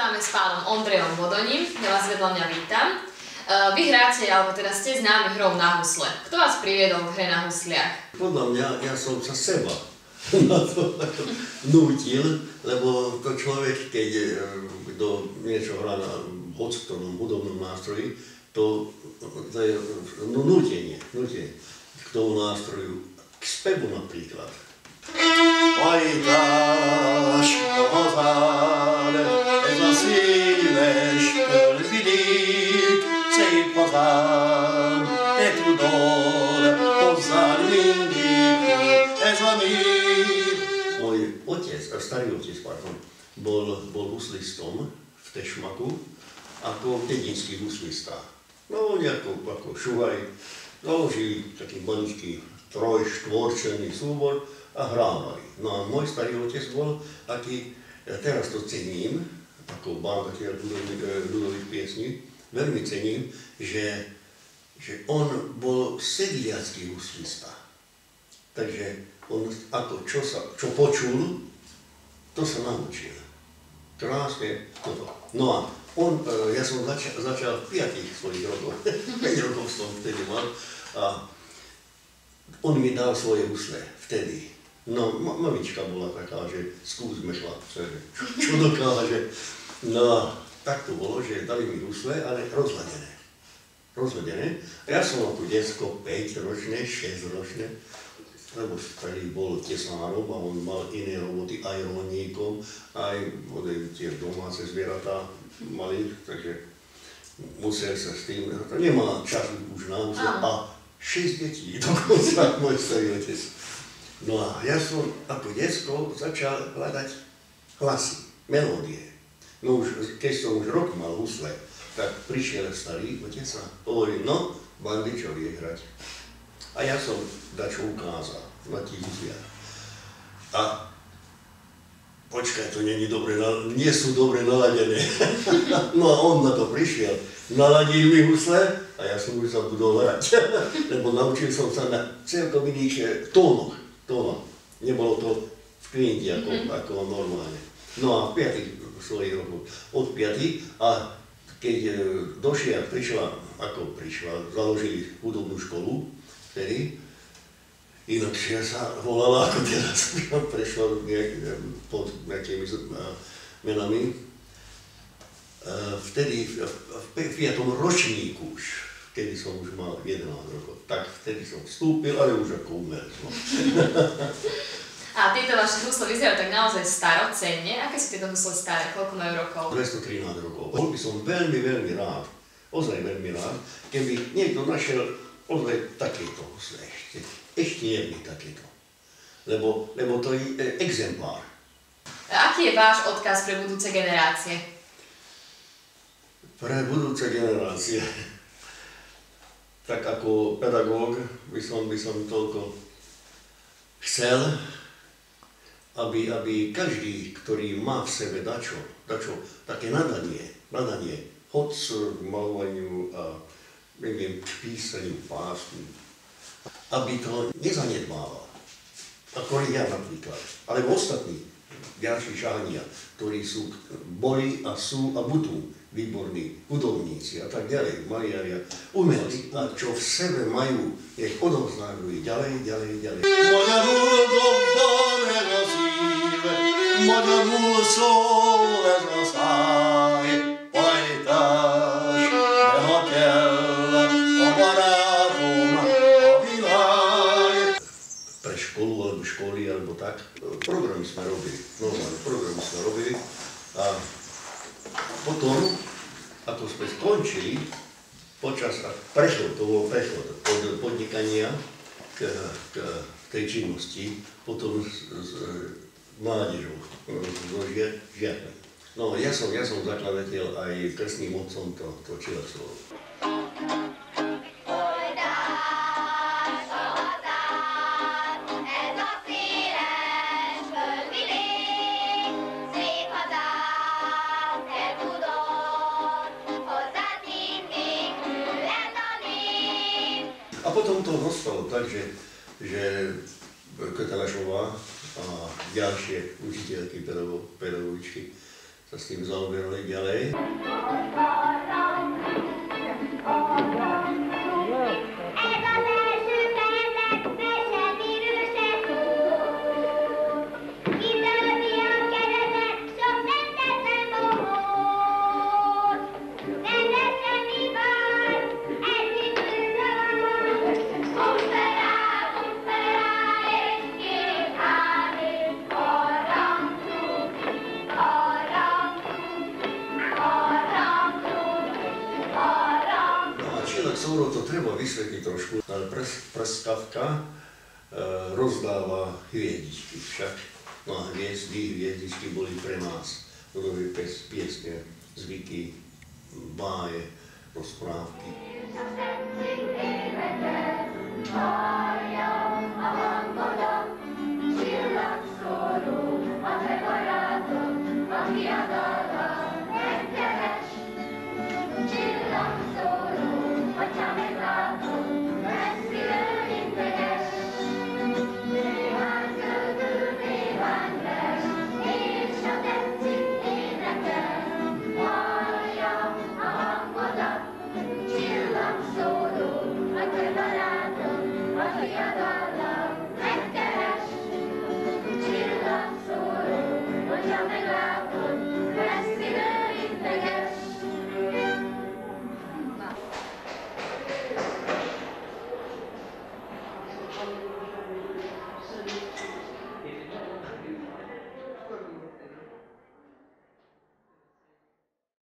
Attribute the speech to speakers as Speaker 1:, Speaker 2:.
Speaker 1: rozprávame s pánom Ondrejom Vodoním, ja vás vedľa mňa vítam. Vy hráte, alebo teda ste známi hrou na husle. Kto vás priviedol k hre na husliach?
Speaker 2: Podľa mňa, ja som sa seba na to nútil, lebo to človek, keď niečo hrá na hocktorom hudobnom nástroji, to je nútenie k tomu nástroju, k spevu napríklad. Pojďáš pozad, zasíleš vidík, cej pozad, tu dole, pozad vindík, Môj otec, starý otec, bol huslistom v Tešmaku, ako dedinský huslista. No, nejako ako šuhaj, založili taký maličký štvorčlenný súbor a hrávali. No a môj starý otec bol taký, ja teraz to cením, ako bádateľ ľudových piesní, veľmi cením, že on bol sedliacký huslista. Takže on ako čo počul, to sa naučil. Krásne toto. No a ja som začal v 5 svojich rokoch, 5 rokov som vtedy mal, a on mi dal svoje husle vtedy. No, mamička bola taká, že skúsme chlapce, čo dokáže. No a tak to bolo, že dali mi husle, ale rozvedené. A ja som ako detsko 5-ročné, 6-ročné, lebo starý bol tesárom a on mal iné roboty aj rolníkom, aj tie domáce zvieratá mali, takže musel sa s tým, nemá času už na husle a 6 detí dokonca môj starý otec. No a ja som ako detsko začal hľadať hlasy, melódie. No už, keď som už rok mal husle, tak prišiel starý otec a hovoril, no, Bandy, čo vie hrať. A ja som dačo ukázal na tých husliach. A počkaj, to nie sú dobre naladené. No a on na to prišiel, naladil mi husle a ja som už zabudol hrať. Lebo naučil som sa na celkom iných tónoch. Nebolo to v kvinti ako normálne. No a v 5 svojich rokoch, od 5 a keď prišla, založili hudobnú školu, vtedy, inakšia sa volala, ako teraz prešla pod nejakými menami. Vtedy, v 5. ročníku už, kedy som už mal 11 rokov, tak vtedy som vstúpil, ale už ako umelec.
Speaker 1: A tieto vaše husle vyzerajú tak naozaj starocenne. Aké sú tieto husle staré? Koľko majú rokov?
Speaker 2: 213 rokov. Bol by som veľmi, veľmi rád, ozaj veľmi rád, keby niekto našiel ozaj takéto husle ešte jedný takéto. Lebo to je exemplár.
Speaker 1: A aký je váš odkaz pre budúce generácie?
Speaker 2: Pre budúce generácie? Tak ako pedagóg by som toľko chcel, aby každý, ktorý má v sebe dačo, také nadanie, hoď k malovaniu a neviem, k písaniu, pásmu, aby to nezanedbával. Ako ja napríklad, alebo ostatní ďalší šahania, ktorí boli a sú a budú výborní hudobníci a tak ďalej, maliaria, umelci, a čo v sebe majú, nech odovznávajú ďalej. Pre školu alebo školy alebo tak, programy sme robili, normálne programy sme robili a potom, ako sme skončili, to bol prechod od podnikania k tej činnosti, potom s mládežou, žiadne. No, ja som zakladateľ aj krstným otcom to Čilerslovo. A potom to zostalo tak, že Kötelešová a ďalšie učiteľky, pedagogičky sa s tým zaoberali ďalej. To treba vysvetliť trošku, ale prskavka rozdáva hviezdičky však. No a hviezdičky boli pre nás. Ľudové piesne, zvyky, báje, rozprávky.
Speaker 3: Maria, a Angola, Silla, Solu, a Trebora.